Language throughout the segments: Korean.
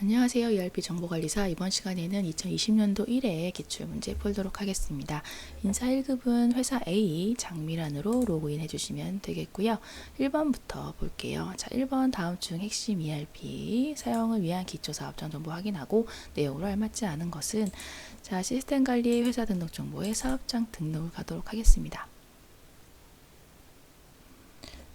안녕하세요. ERP 정보관리사. 이번 시간에는 2020년도 1회 기출문제 풀도록 하겠습니다. 인사 1급은 회사 A 장미란으로 로그인 해주시면 되겠고요. 1번부터 볼게요. 자, 1번 다음 중 핵심 ERP 사용을 위한 기초사업장 정보 확인하고 내용으로 알맞지 않은 것은 자, 시스템 관리 회사 등록 정보의 사업장 등록을 가도록 하겠습니다.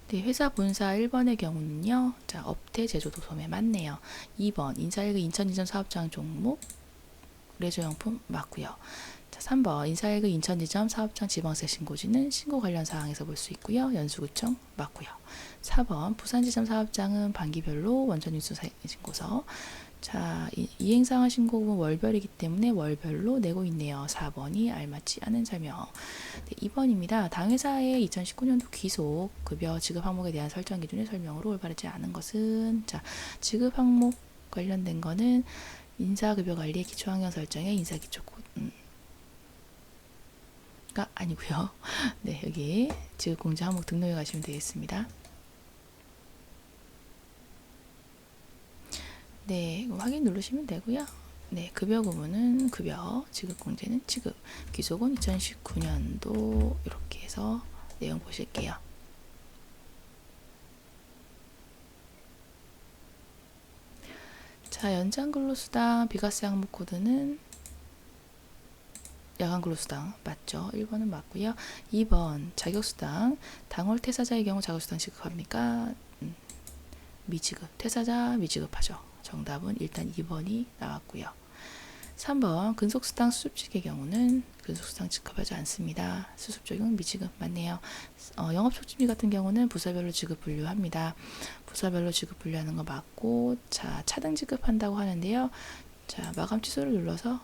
네, 회사 본사 1번의 경우는요. 자, 업태 제조도 소매 맞네요. 2번 인사일그 인천지점 사업장 종목 레저용품 맞고요. 자, 3번 인사일그 인천지점 사업장 지방세 신고지는 신고 관련 사항에서 볼 수 있고요. 연수구청 맞고요. 4번 부산지점 사업장은 반기별로 원천뉴스 신고서. 자, 이행사항 신고금은 월별이기 때문에 월별로 내고 있네요. 4번이 알맞지 않은 설명. 네, 2번입니다. 당회사의 2019년도 귀속 급여 지급 항목에 대한 설정 기준의 설명으로 올바르지 않은 것은 자, 지급 항목 관련된 거는 인사급여 관리의 기초환경 설정의 인사기초 코드가 아니고요. 네, 여기 지급 공제 항목 등록해 가시면 되겠습니다. 네, 확인 누르시면 되고요. 네, 급여 구문은 급여, 지급 공제는 지급, 귀속은 2019년도 이렇게 해서 내용 보실게요. 자, 연장 근로수당 비과세 항목 코드는 야간 근로수당 맞죠? 1번은 맞고요. 2번 자격수당 당월 퇴사자의 경우 자격수당 지급합니까? 미지급, 퇴사자 미지급하죠. 정답은 일단 2번이 나왔고요. 3번 근속수당 수습직의 경우는 근속수당 지급하지 않습니다. 수습 적용 미지급 맞네요. 영업촉진비 같은 경우는 부서별로 지급 분류합니다. 부서별로 지급 분류하는 거 맞고 자, 차등 지급한다고 하는데요. 자, 마감 취소를 눌러서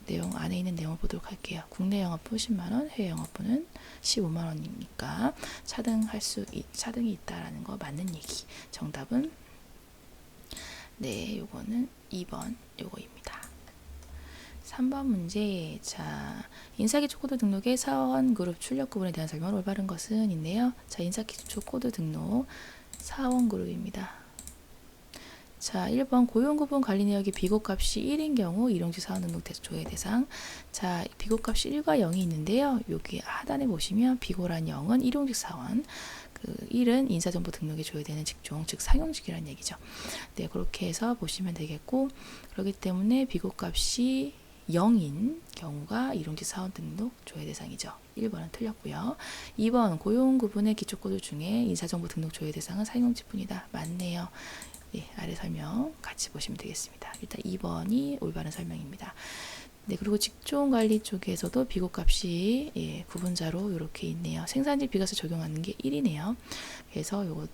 내용 안에 있는 내용을 보도록 할게요. 국내 영업부 10만원, 해외 영업부는 15만원이니까 차등이 있다라는 거 맞는 얘기. 정답은 네, 요거는 2번 요거입니다. 3번 문제. 자, 인사기초 코드 등록의 사원 그룹 출력 구분에 대한 설명을 올바른 것은 있네요. 자, 인사기초 코드 등록 사원 그룹입니다. 자, 1번 고용구분 관리 내역이 비고값이 1인 경우 일용직 사원 등록 조회 대상. 자, 비고값이 1과 0이 있는데요. 여기 하단에 보시면 비고란 0은 일용직 사원, 그 1은 인사정보 등록에 조회되는 직종, 즉 상용직이라는 얘기죠. 네, 그렇게 해서 보시면 되겠고, 그렇기 때문에 비고값이 0인 경우가 일용직 사원 등록 조회 대상이죠. 1번은 틀렸고요. 2번 고용구분의 기초코드 중에 인사정보 등록 조회 대상은 상용직뿐이다. 맞네요. 네, 아래 설명 같이 보시면 되겠습니다. 일단 2번이 올바른 설명입니다. 네, 그리고 직종관리 쪽에서도 비고값이 예, 구분자로 이렇게 있네요. 생산지 비과세 적용하는 게 1이네요. 그래서 요거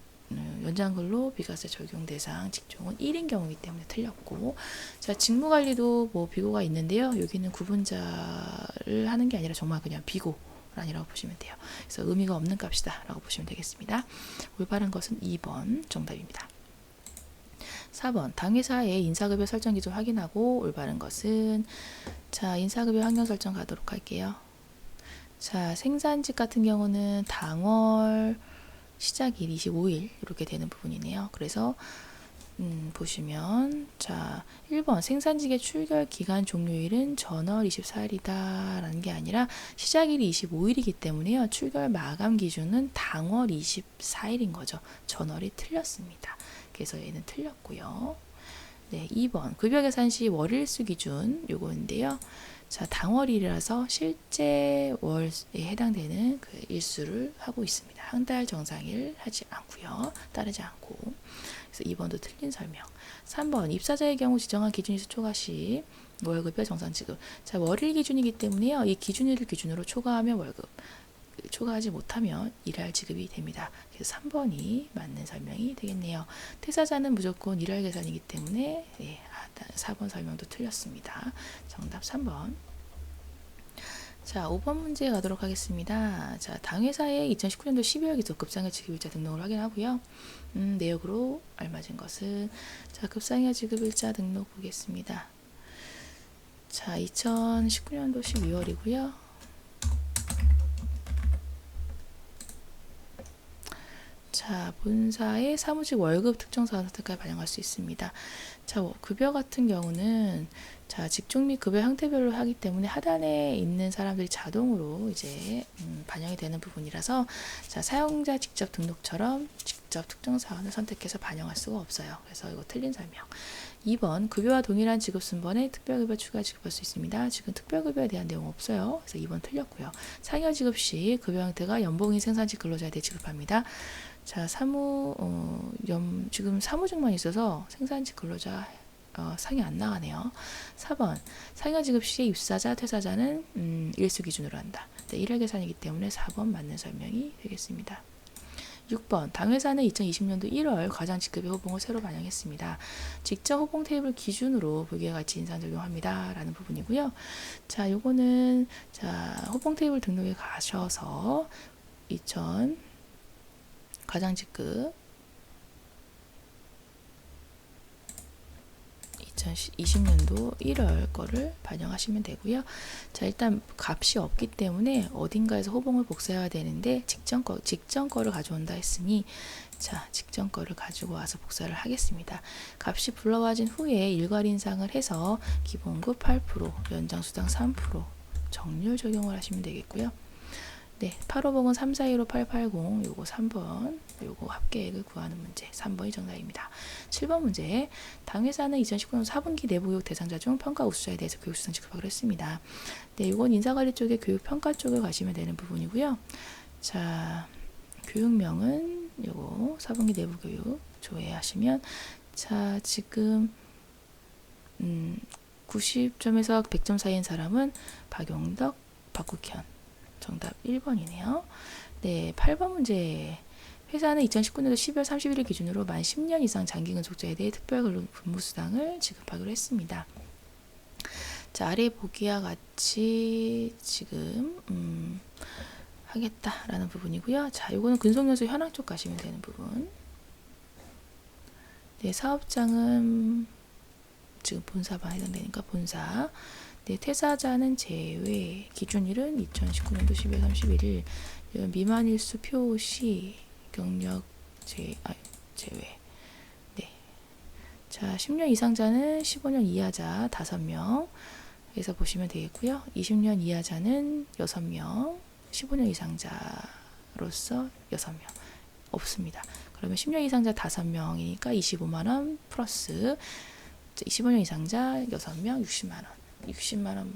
연장근로 비과세 적용 대상 직종은 1인 경우이기 때문에 틀렸고, 자, 직무관리도 뭐 비고가 있는데요. 여기는 구분자를 하는 게 아니라 정말 그냥 비고 아니라고 보시면 돼요. 그래서 의미가 없는 값이다 라고 보시면 되겠습니다. 올바른 것은 2번 정답입니다. 4번 당회사의 인사급여 설정 기준 확인하고 올바른 것은 자, 인사급여 환경 설정 가도록 할게요. 자, 생산직 같은 경우는 당월 시작일 25일 이렇게 되는 부분이네요. 그래서 보시면 자, 1번 생산직의 출결 기간 종료일은 전월 24일이다 라는 게 아니라 시작일이 25일이기 때문에요. 출결 마감 기준은 당월 24일인 거죠. 전월이 틀렸습니다. 그래서 얘는 틀렸고요. 네, 2번 급여 계산 시 월일수 기준 요거인데요. 자, 당월이라서 실제 월에 해당되는 그 일수를 하고 있습니다. 한 달 정상일 하지 않고요. 따르지 않고. 그래서 2번도 틀린 설명. 3번 입사자의 경우 지정한 기준일수 초과 시 월급여 정상 지급. 자, 월일 기준이기 때문에요. 이 기준일을 기준으로 초과하면 월급. 초과하지 못하면 일할 지급이 됩니다. 그래서 3번이 맞는 설명이 되겠네요. 퇴사자는 무조건 일할 계산이기 때문에 예, 4번 설명도 틀렸습니다. 정답 3번. 자, 5번 문제 가도록 하겠습니다. 자, 당회사의 2019년도 12월 기속 급상여 지급일자 등록을 확인하고요. 내역으로 알맞은 것은 자, 급상여 지급일자 등록 보겠습니다. 자, 2019년도 12월이고요. 자, 자, 본사의 사무직 월급 특정사원 선택까지 반영할 수 있습니다. 자, 급여 같은 경우는 자, 직종 및 급여 형태별로 하기 때문에 하단에 있는 사람들이 자동으로 이제 반영이 되는 부분이라서 자, 사용자 직접 등록처럼 직접 특정 사원을 선택해서 반영할 수가 없어요. 그래서 이거 틀린 설명. 2번 급여와 동일한 지급 순번에 특별급여 추가 지급할 수 있습니다. 지금 특별급여에 대한 내용 없어요. 그래서 2번 틀렸고요. 상여 지급 시 급여 형태가 연봉인 생산직 근로자에 대해 지급합니다. 자, 지금 사무직만 있어서 생산직 근로자 상이 안 나가네요. 4번 상여 지급 시 입사자, 퇴사자는 일수 기준으로 한다. 네, 1회 계산이기 때문에 4번 맞는 설명이 되겠습니다. 6번 당회사는 2020년도 1월 과장 직급의 호봉을 새로 반영했습니다. 직접 호봉 테이블 기준으로 불기의 가치 인상 적용합니다. 라는 부분이고요. 자, 요거는 자, 호봉 테이블 등록에 가셔서 2000 과장 직급 2020년도 1월 거를 반영하시면 되고요. 자, 일단 값이 없기 때문에 어딘가에서 호봉을 복사해야 되는데 직전 거를 가져온다 했으니 자, 직전 거를 가지고 와서 복사를 하겠습니다. 값이 불러와진 후에 일괄 인상을 해서 기본급 8%, 연장수당 3% 정률 적용을 하시면 되겠고요. 네, 8호봉은 342로 880, 요거 3번, 요거 합계액을 구하는 문제, 3번이 정답입니다. 7번 문제, 당회사는 2019년 4분기 내부교육 대상자 중 평가 우수자에 대해서 교육수당 지급하기로 했습니다. 네, 요건 인사관리 쪽에 교육평가 쪽을 가시면 되는 부분이고요. 자, 교육명은 요거 4분기 내부교육 조회하시면, 자, 지금 90점에서 100점 사이인 사람은 박용덕, 박국현, 정답 1번이네요. 네, 8번 문제. 회사는 2019년도 12월 31일 기준으로 만 10년 이상 장기 근속자에 대해 특별 근무수당을 지급하기로 했습니다. 자, 아래 보기와 같이 지금 하겠다라는 부분이고요. 자, 요거는 근속연수 현황 쪽 가시면 되는 부분. 네, 사업장은 지금 본사반 해당되니까 본사. 네, 퇴사자는 제외, 기준일은 2019년도 12월 31일, 미만일수 표시, 경력 제외. 네. 자, 10년 이상자는 15년 이하자 5명, 에서 보시면 되겠고요. 20년 이하자는 6명, 15년 이상자로서 6명. 없습니다. 그러면 10년 이상자 5명이니까 25만원 플러스 25년 이상자 6명 60만원. 60만원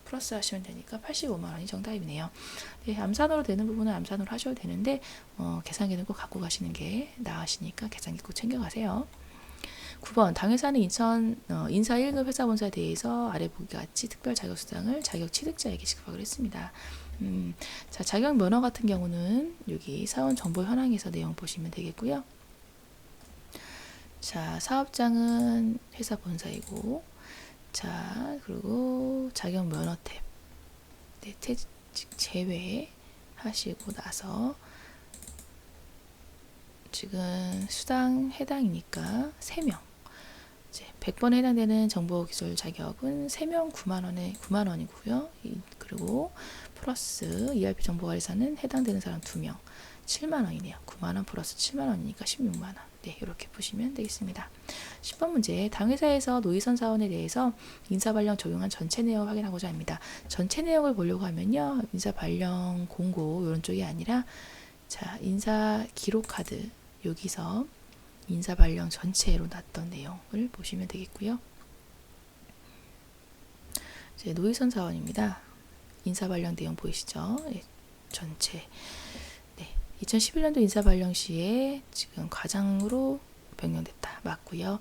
플러스 하시면 되니까 85만원이 정답이네요. 네, 암산으로 되는 부분은 암산으로 하셔도 되는데 계산기는 꼭 갖고 가시는 게 나으시니까 계산기 꼭 챙겨가세요. 9번 당회사는 인사 1급 회사 본사에 대해서 아래 보기와 같이 특별 자격수당을 자격 취득자에게 지급하기로 했습니다. 자, 자격 면허 같은 경우는 여기 사원 정보 현황에서 내용 보시면 되겠고요. 자, 사업장은 회사 본사이고, 자, 그리고 자격 면허 탭, 네, 퇴직 제외 하시고 나서 지금 수당 해당이니까 3명. 이제 100번에 해당되는 정보기술 자격은 3명 9만원이고요. 그리고 플러스 ERP 정보관리사는 해당되는 사람 2명. 7만원이네요. 9만원 플러스 7만원이니까 16만원. 네, 이렇게 보시면 되겠습니다. 10번 문제, 당회사에서 노이선 사원에 대해서 인사발령 적용한 전체 내용을 확인하고자 합니다. 전체 내용을 보려고 하면요, 인사발령 공고 이런 쪽이 아니라 자, 인사 기록 카드 여기서 인사발령 전체로 났던 내용을 보시면 되겠고요. 이제 노이선 사원입니다. 인사발령 내용 보이시죠? 네, 전체. 2011년도 인사발령 시에 지금 과장으로 변경됐다. 맞고요.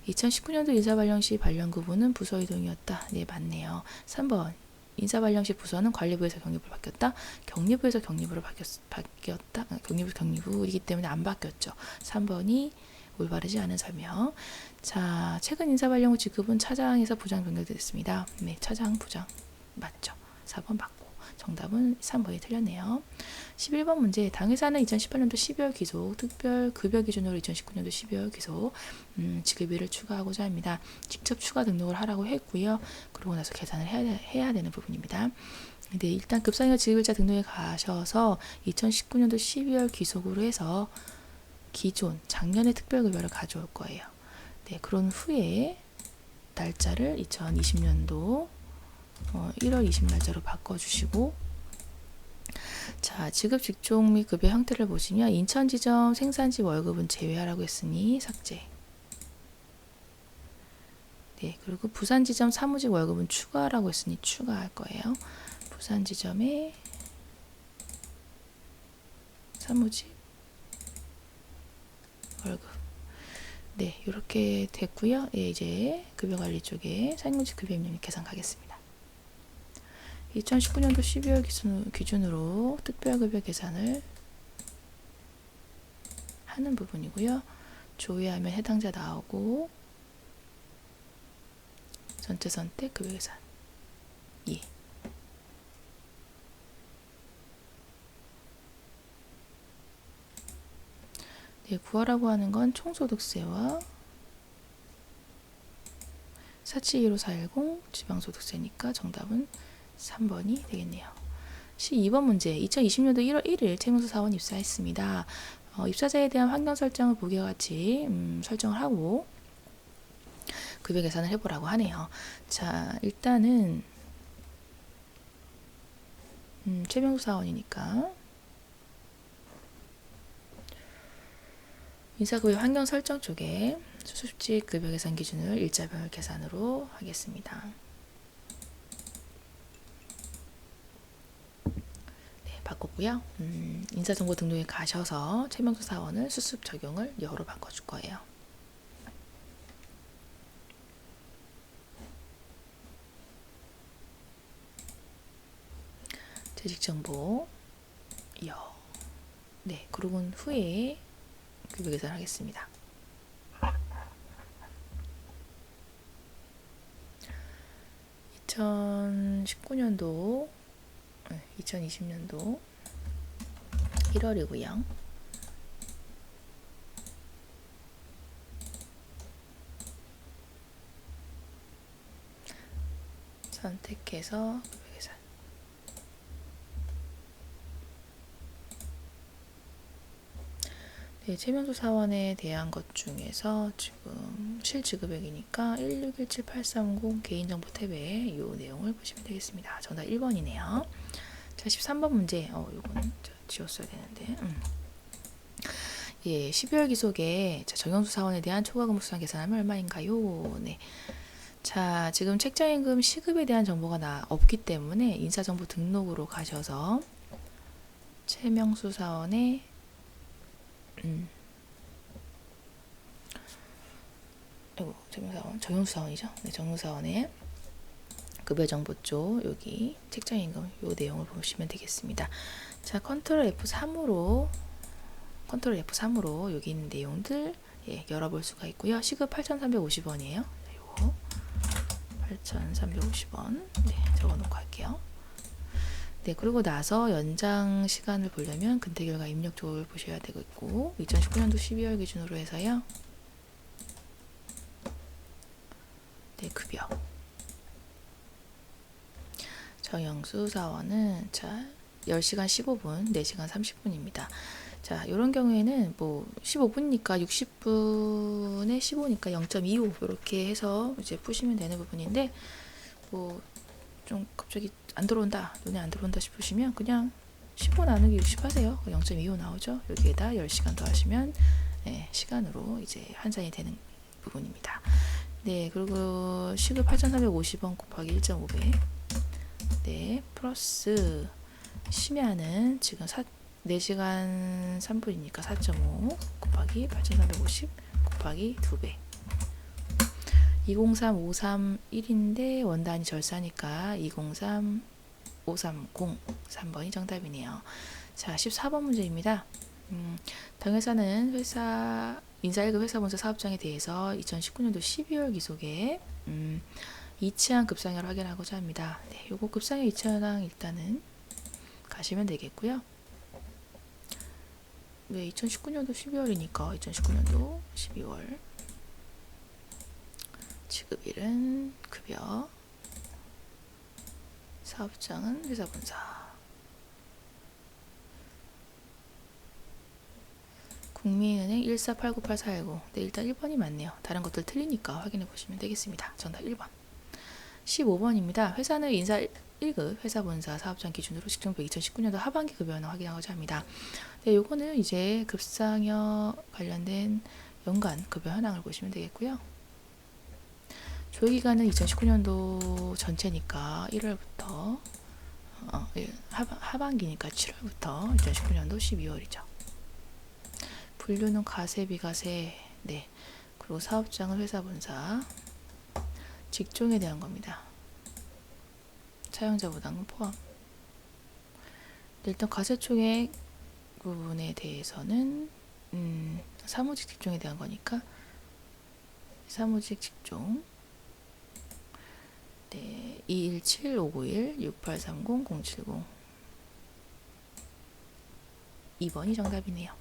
2019년도 인사발령 시 발령 구분은 부서 이동이었다. 네, 맞네요. 3번 인사발령 시 부서는 관리부에서 경리부로 바뀌었다. 경리부에서 경리부로 바뀌었다. 경리부이기 때문에 안 바뀌었죠. 3번이 올바르지 않은 설명. 자, 최근 인사발령 후 직급은 차장에서 부장 변경됐습니다. 네, 차장 부장 맞죠. 4번 맞고. 정답은 3번이 틀렸네요. 11번 문제, 당회사는 2018년도 12월 기속 특별 급여 기준으로 2019년도 12월 기속 지급일을 추가하고자 합니다. 직접 추가 등록을 하라고 했고요. 그러고 나서 계산을 해야 되는 부분입니다. 네, 일단 급상여 지급일자 등록에 가셔서 2019년도 12월 기속으로 해서 기존 작년의 특별급여를 가져올 거예요. 네, 그런 후에 날짜를 2020년도 1월 20날짜로 바꿔주시고, 자, 지급 직종 및 급여 형태를 보시면 인천지점 생산지 월급은 제외하라고 했으니 삭제. 네, 그리고 부산지점 사무직 월급은 추가라고 했으니 추가할 거예요. 부산지점에 사무직 월급. 네, 이렇게 됐고요. 예, 이제 급여관리 쪽에 사용직 급여 입력 계산 가겠습니다. 2019년도 12월 기준으로 특별급여 계산을 하는 부분이고요. 조회하면 해당자 나오고, 전체 선택 급여 계산. 예. 네, 구하라고 하는 건 총소득세와 4715-410 지방소득세니까 정답은 3번이 되겠네요. 12번 문제. 2020년도 1월 1일 채무소 사원 입사했습니다. 입사자에 대한 환경 설정을 보기와 같이 설정을 하고 급여 계산을 해보라고 하네요. 자, 일단은 최명수 사원이니까 인사급여 환경 설정 쪽에 수습직 급여 계산 기준을 일자별 계산으로 하겠습니다. 네, 바꿨고요. 인사정보 등록에 가셔서 최명수 사원을 수습 적용을 여로 바꿔줄 거예요. 재직정보 여. 네, 그러고 후에 급여 계산하겠습니다. 2019년도 2020년도 1월이고요. 선택해서 급여 계산. 네, 최명수 사원에 대한 것 중에서 지금 실지급액이니까 1617830 개인정보 탭에 이 내용을 보시면 되겠습니다. 정답 1번이네요. 자, 13번 문제. 요거는 지웠어야 되는데. 예, 12월 기속에 정영수 사원에 대한 초과 근무수당 계산하면 얼마인가요? 네. 자, 지금 책정임금 시급에 대한 정보가 없기 때문에 인사정보 등록으로 가셔서 최명수 사원의 정영수 사원이죠. 네, 정영수 사원의 급여 정보 쪽 여기 책정임금 요 내용을 보시면 되겠습니다. 자, 컨트롤 F3으로 여기 있는 내용들 열어볼 수가 있고요. 시급 8,350원이에요. 요거 8,350원 적어놓고 할게요. 네, 그리고 나서 연장 시간을 보려면 근태 결과 입력 쪽을 보셔야 되겠고, 2019년도 12월 기준으로 해서요. 네, 급여. 정영수 사원은 자 10시간 15분, 4시간 30분입니다. 자, 이런 경우에는 뭐 15분이니까 60분에 15니까 0.25 이렇게 해서 이제 푸시면 되는 부분인데, 뭐 좀 갑자기 안 들어온다, 눈에 안 들어온다 싶으시면 그냥 15 나누기 60 하세요. 0.25 나오죠. 여기에다 10시간 더 하시면 시간으로 이제 환산이 되는 부분입니다. 네, 그리고 시급 8,350원 곱하기 1.5배. 네, 플러스 심야는 지금 4시간 3분이니까 4.5 곱하기 8,350 곱하기 2배. 203531인데 원단이 절사니까 203530 3번이 정답이네요. 자, 14번 문제입니다. 당회사는 인사1급 회사본사 사업장에 대해서 2019년도 12월 기속에 이치한 급상여를 확인하고자 합니다. 네, 요거 급상여 이치현황 일단은 가시면 되겠고요. 네, 2019년도 12월이니까 2019년도 12월 지급일은 급여, 사업장은 회사본사, 국민은행 14898419. 네, 일단 1번이 맞네요. 다른 것들 틀리니까 확인해 보시면 되겠습니다. 정답 1번. 15번입니다. 회사는 인사 1급 회사 본사 사업장 기준으로 직종별 2019년도 하반기 급여 현황 확인하고자 합니다. 네, 요거는 이제 급상여 관련된 연간 급여 현황을 보시면 되겠고요. 조회기간은 2019년도 전체니까 1월부터 하반기니까 7월부터 2019년도 12월이죠. 분류는 과세, 비과세, 네. 그리고 사업장은 회사 본사, 직종에 대한 겁니다. 사용자 부담금 포함. 네, 일단 과세총액 부분에 대해서는 사무직 직종에 대한 거니까 사무직 직종. 네, 217-591-6830-070 2번이 정답이네요.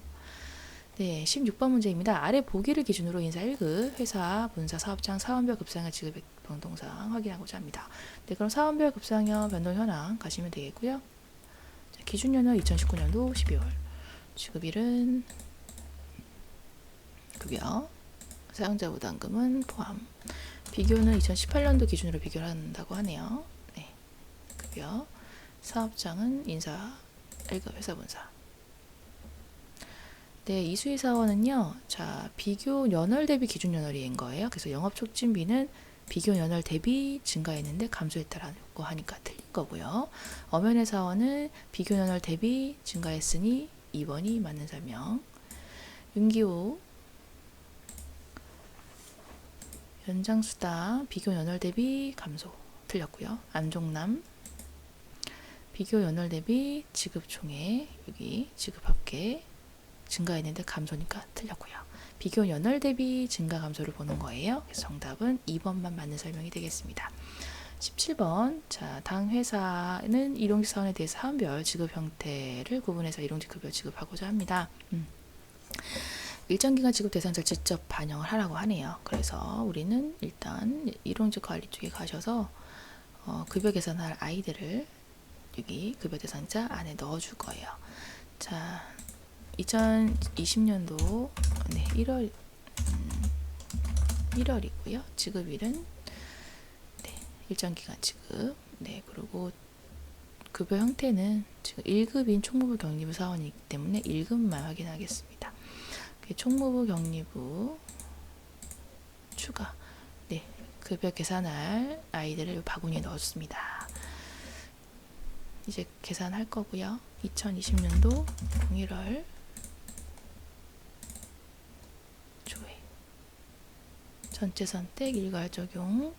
네, 16번 문제입니다. 아래 보기를 기준으로 인사 1급 회사, 본사, 사업장, 사원별 급상여 지급 변동사항 확인하고자 합니다. 네, 그럼 사원별 급상여 변동 현황 가시면 되겠고요. 자, 기준연은 2019년도 12월, 지급일은 급여, 사용자 부담금은 포함. 비교는 2018년도 기준으로 비교를 한다고 하네요. 네, 급여, 사업장은 인사 1급 회사 본사. 네, 이수희 사원은요, 자, 비교 연월 대비 기준 연월인 거예요. 그래서 영업 촉진비는 비교 연월 대비 증가했는데 감소했다라고 하니까 틀린 거고요. 엄연의 사원은 비교 연월 대비 증가했으니 2번이 맞는 설명. 윤기호 연장수당 비교 연월 대비 감소 틀렸고요. 안종남 비교 연월 대비 지급 총액 여기 지급 합계 증가했는데 감소니까 틀렸고요. 비교 연월 대비 증가 감소를 보는 거예요. 그래서 정답은 2번만 맞는 설명이 되겠습니다. 17번 자, 당 회사는 일용직 사원에 대해서 사원별 지급 형태를 구분해서 일용직 급여 지급하고자 합니다. 일정 기간 지급 대상자를 직접 반영을 하라고 하네요. 그래서 우리는 일단 일용직 관리 쪽에 가셔서 급여 계산할 아이들을 여기 급여 대상자 안에 넣어줄 거예요. 자, 2020년도 네, 1월이고요. 지급일은 네, 일정 기간 지급. 네, 그리고 급여 형태는 지금 1급인 총무부 격리부 사원이기 때문에 1급만 확인하겠습니다. 총무부 격리부 추가. 네, 급여 계산할 아이들을 바구니에 넣었습니다. 이제 계산할 거고요. 2020년도 01월 조회 전체 선택 일괄 적용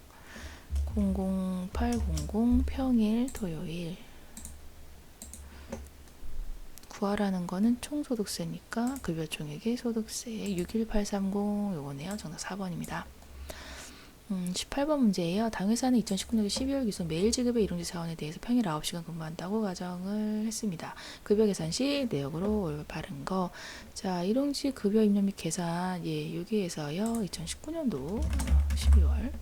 00800 평일 토요일 구하라는 거는 총소득세니까 급여 총액의 소득세 61830 요거네요. 정답 4번입니다. 18번 문제예요. 당 회사는 2019년 12월 기준 매일 지급의 일용직 사원에 대해서 평일 9시간 근무한다고 가정을 했습니다. 급여 계산 시 내역으로 올바른 거. 자, 일용직 급여 입력 및 계산 예, 여기에서요. 2019년도 12월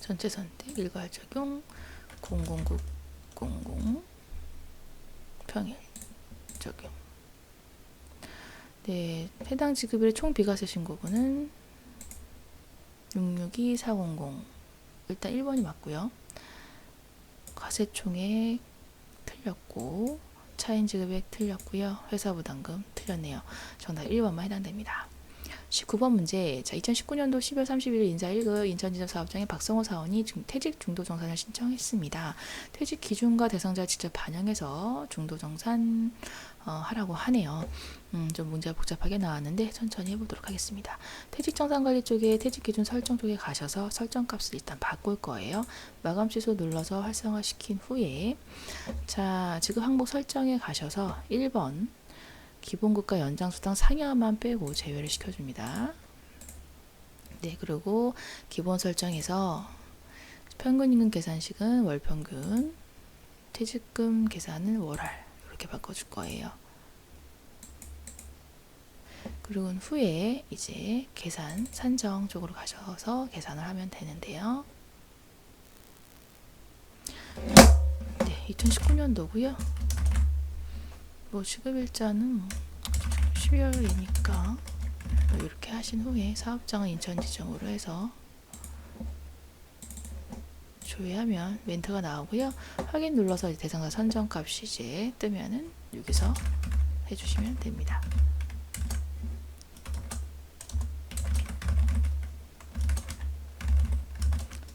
전체 선택 일괄 적용 00900 평일 적용. 네, 해당 지급일의 총 비과세 신고분은 662400 일단 1번이 맞고요. 과세 총액 틀렸고 차인 지급액 틀렸고요. 회사 부담금 틀렸네요. 정답 1번만 해당됩니다. 19번 문제. 자, 2019년도 12월 30일 인사 1급 인천지점 사업장에 박성호 사원이 퇴직 중도정산을 신청했습니다. 퇴직 기준과 대상자를 직접 반영해서 중도정산 하라고 하네요. 좀 문제가 복잡하게 나왔는데 천천히 해보도록 하겠습니다. 퇴직정산관리 쪽에 퇴직기준 설정 쪽에 가셔서 설정값을 일단 바꿀 거예요. 마감 취소 눌러서 활성화시킨 후에 자, 지급 항목 설정에 가셔서 1번 기본급과 연장수당 상여만 빼고 제외를 시켜줍니다. 네, 그리고 기본 설정에서 평균임금 계산식은 월평균, 퇴직금 계산은 월할 이렇게 바꿔줄 거예요. 그리고 후에 이제 계산 산정 쪽으로 가셔서 계산을 하면 되는데요. 네, 2019년도고요. 뭐 지급일자는 12월이니까 이렇게 하신 후에 사업장은 인천지점으로 해서 조회하면 멘트가 나오고요. 확인 눌러서 대상자 선정값이 이제 뜨면은 여기서 해주시면 됩니다.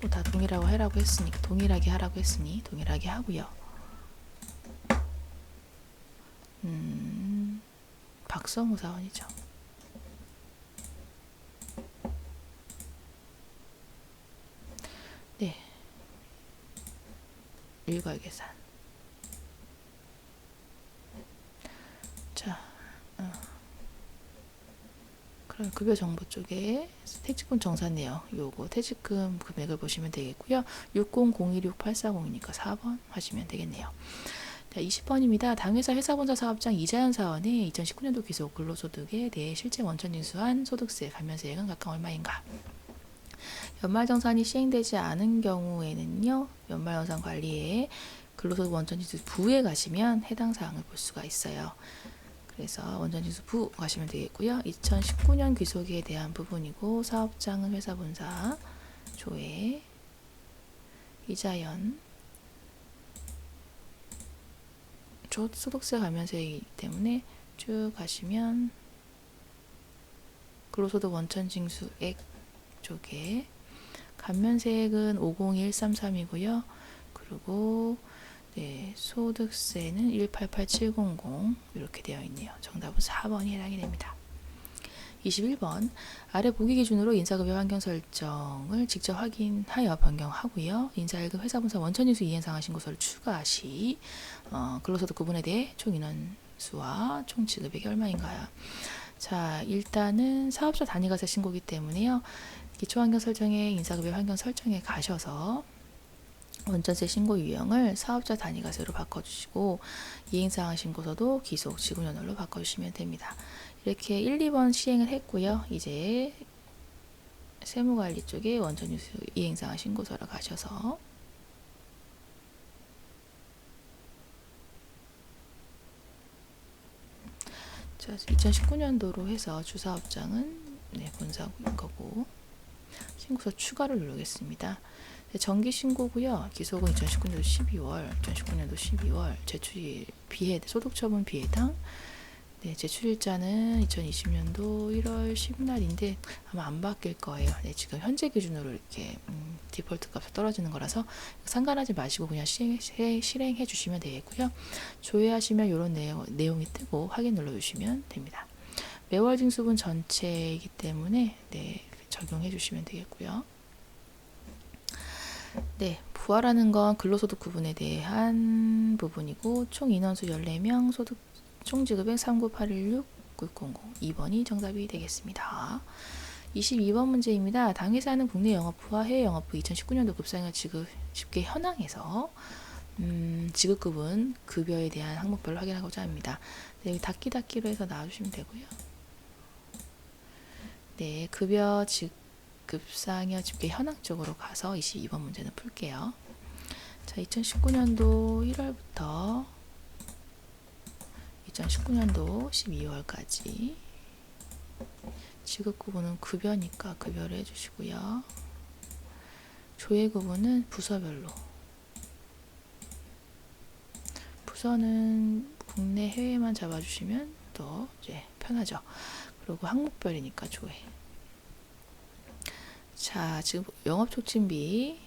뭐 다 동일하게 하라고 했으니 동일하게 하고요. 박성우 사원이죠. 네. 일괄 계산. 자, 그럼 급여 정보 쪽에 퇴직금 정산 내용, 요거 퇴직금 금액을 보시면 되겠고요. 60016840이니까 4번 하시면 되겠네요. 자, 20번입니다. 당회사 회사본사 사업장 이자연 사원의 2019년도 기소 근로소득에 대해 실제 원천 징수한 소득세 감면세액은 각각 얼마인가? 연말정산이 시행되지 않은 경우에는요, 연말정산 관리에 근로소득 원천징수 부에 가시면 해당 사항을 볼 수가 있어요. 그래서 원천징수 부 가시면 되겠고요. 2019년 귀속에 대한 부분이고, 사업장은 회사본사, 조회, 이자연, 소득세 감면세이기 때문에 쭉 가시면 근로소득 원천징수액 쪽에 감면세액은 501333이고요. 그리고 네, 소득세는 188700 이렇게 되어 있네요. 정답은 4번이 해당이 됩니다. 21번 아래 보기 기준으로 인사급여 환경 설정을 직접 확인하여 변경하고요. 인사일급 회사본사 원천징수 이행상한 신고서를 추가 시 근로소득 구분에 대해 총 인원수와 총 지급액이 얼마인가요? 자, 일단은 사업자 단위과세 신고기 때문에요. 기초환경 설정에 인사급여 환경 설정에 가셔서 원천세 신고 유형을 사업자 단위과세로 바꿔주시고 이행사항 신고서도 기속 지급연월로 바꿔주시면 됩니다. 이렇게 1, 2번 시행을 했고요. 이제 세무관리 쪽에 원천징수 이행사항 신고서로 가셔서 자, 2019년도로 해서 주사업장은 네, 본사인 거고 신고서 추가를 누르겠습니다. 정기 신고고요. 기속은 2019년도 12월, 제출일 비해 소득 처분 비해당. 네, 제출일자는 2020년도 1월 10날인데 아마 안 바뀔 거예요. 네, 지금 현재 기준으로 이렇게 디폴트 값이 떨어지는 거라서 상관하지 마시고 그냥 실행해 주시면 되겠고요. 조회하시면 이런 내용이 뜨고 확인 눌러주시면 됩니다. 매월 징수분 전체이기 때문에 네, 적용해 주시면 되겠고요. 네, 부하라는 건 근로소득 구분에 대한 부분이고 총 인원수 14명, 소득 총 지급액 39816 900 2번이 정답이 되겠습니다. 22번 문제입니다. 당회사는 국내 영업부와 해외 영업부 2019년도 급상여 지급 집계 현황에서 지급급은 급여에 대한 항목별로 확인하고자 합니다. 네, 닫기로 해서 나와주시면 되고요. 네, 급여 급상여 집계 현황 쪽으로 가서 22번 문제는 풀게요. 자, 2019년도 1월부터 2019년도 12월까지 지급구분은 급여니까 급여를 해주시고요. 조회구분은 부서별로. 부서는 국내 해외만 잡아주시면 또 이제 편하죠. 그리고 항목별이니까 조회. 자, 지금 영업촉진비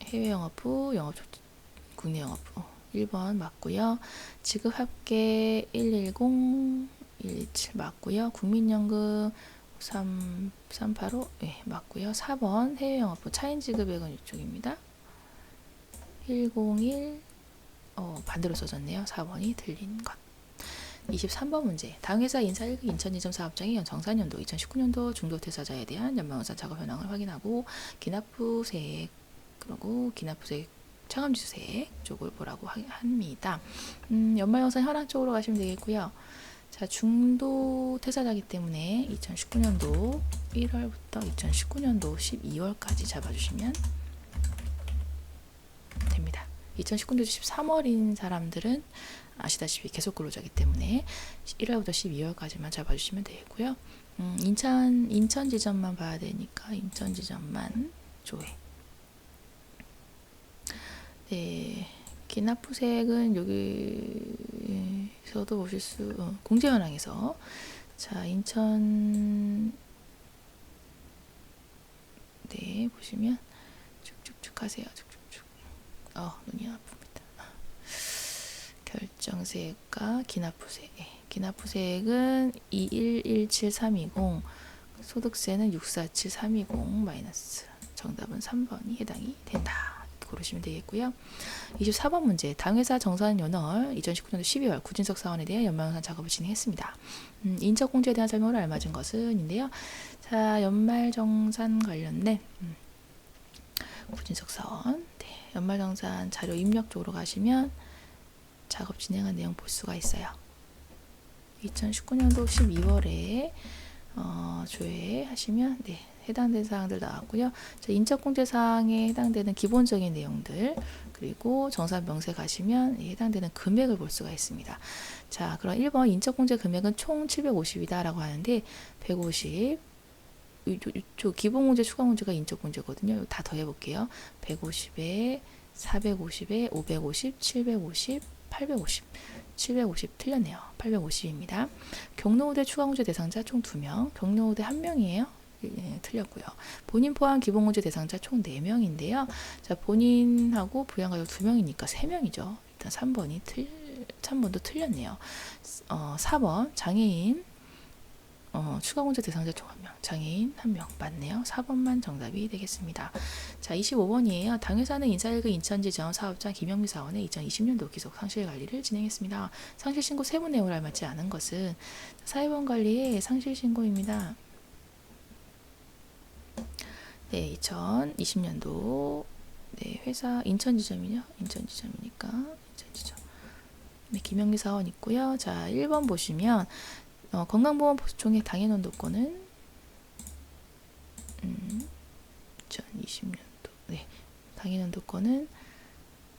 해외 영업부, 국내 영업부 1번 맞고요. 지급합계 110, 117 맞고요. 국민연금 385 네, 맞고요. 4번 해외 영업부 차인 지급액은 이쪽입니다. 101 반대로 써졌네요. 4번이 틀린 것. 23번 문제. 당회사 인사 1급 인천지점 사업장의 정산연도 2019년도 중도퇴사자에 대한 연말정산 작업 현황을 확인하고 기납부세액 그리고 기납부세액 차감지수세액 쪽을 보라고 합니다. 연말정산 현황 쪽으로 가시면 되겠고요. 자, 중도 퇴사자이기 때문에 2019년도 1월부터 2019년도 12월까지 잡아주시면 됩니다. 2019년도 13월인 사람들은 아시다시피 계속 근로자이기 때문에 1월부터 12월까지만 잡아주시면 되고요. 인천 지점만 봐야 되니까 인천 지점만 조회. 네, 기납부색은 여기서도 보실 수 공제현황에서 자 인천 네 보시면 쭉쭉쭉 하세요. 쭉쭉쭉. 눈이 아픕니다. 결정세액과 기납부세. 기납부세액은 2117,320, 소득세는 647320 마이너스. 정답은 3번이 해당이 된다. 고르시면 되겠고요. 24번 문제. 당회사 정산 연월 2019년도 12월 구진석 사원에 대한 연말정산 작업을 진행했습니다. 인적공제에 대한 설명을 알맞은 것은 인데요. 자, 연말정산 관련된 구진석 사원. 네, 연말정산 자료 입력 쪽으로 가시면 작업 진행한 내용 볼 수가 있어요. 2019년도 12월에 조회하시면 네, 해당된 사항들 나왔고요. 인적공제사항에 해당되는 기본적인 내용들 그리고 정산 명세 가시면 해당되는 금액을 볼 수가 있습니다. 자, 그럼 1번 인적공제 금액은 총 750이다 라고 하는데 150 이쪽 기본공제 추가공제가 인적공제거든요. 다 더해볼게요. 150에 450에 550 750 850 750 틀렸네요. 850입니다. 경로우대 추가공제 대상자 총 2명, 경로우대 1명이에요. 예, 틀렸고요. 본인 포함 기본공제 대상자 총 4명인데요. 자, 본인하고 부양가족 2명이니까 3명이죠. 일단 3번도 틀렸네요. 4번 장애인 추가공제 대상자 총 1명, 장애인 1명 맞네요. 4번만 정답이 되겠습니다. 자, 25번이에요. 당회사는 인사일그 인천지점 사업자 김영미 사원의 2020년도 기속 상실관리를 진행했습니다. 상실신고 세부 내용을 알맞지 않은 것은 사회보험관리의 상실신고입니다. 네, 2020년도 네, 회사 인천지점이죠. 인천지점이니까 인천지점. 네, 김영미 사원 있고요. 자, 1번 보시면 건강보험 보수총액 당해연도권은 2020년도 네, 당해연도권은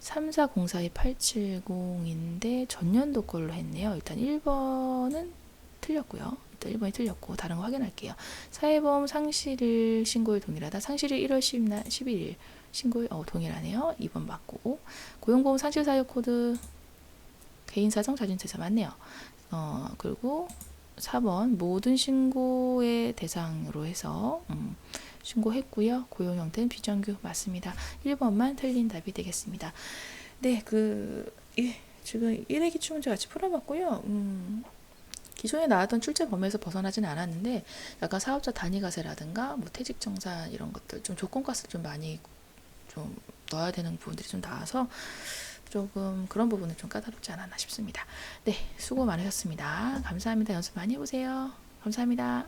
34042-870인데 전년도 걸로 했네요. 일단 1번은 틀렸고요. 일단 1번이 틀렸고 다른 거 확인할게요. 사회보험 상실일 신고일 동일하다. 상실일 1월 11일 신고일 동일하네요. 2번 맞고 고용보험 상실사유 코드 개인사정 자진퇴사 맞네요. 그리고 4번 모든 신고의 대상으로 해서 신고했고요. 고용 형태는 비정규 맞습니다. 1번만 틀린 답이 되겠습니다. 네, 지금 1회 기출문제 같이 풀어봤고요. 기존에 나왔던 출제 범위에서 벗어나진 않았는데 약간 사업자 단위과세라든가 뭐 퇴직정산 이런 것들 좀 조건가스 좀 많이 좀 넣어야 되는 부분들이 좀 나와서 조금 그런 부분은 좀 까다롭지 않았나 싶습니다. 네, 수고 많으셨습니다. 감사합니다. 연습 많이 해보세요. 감사합니다.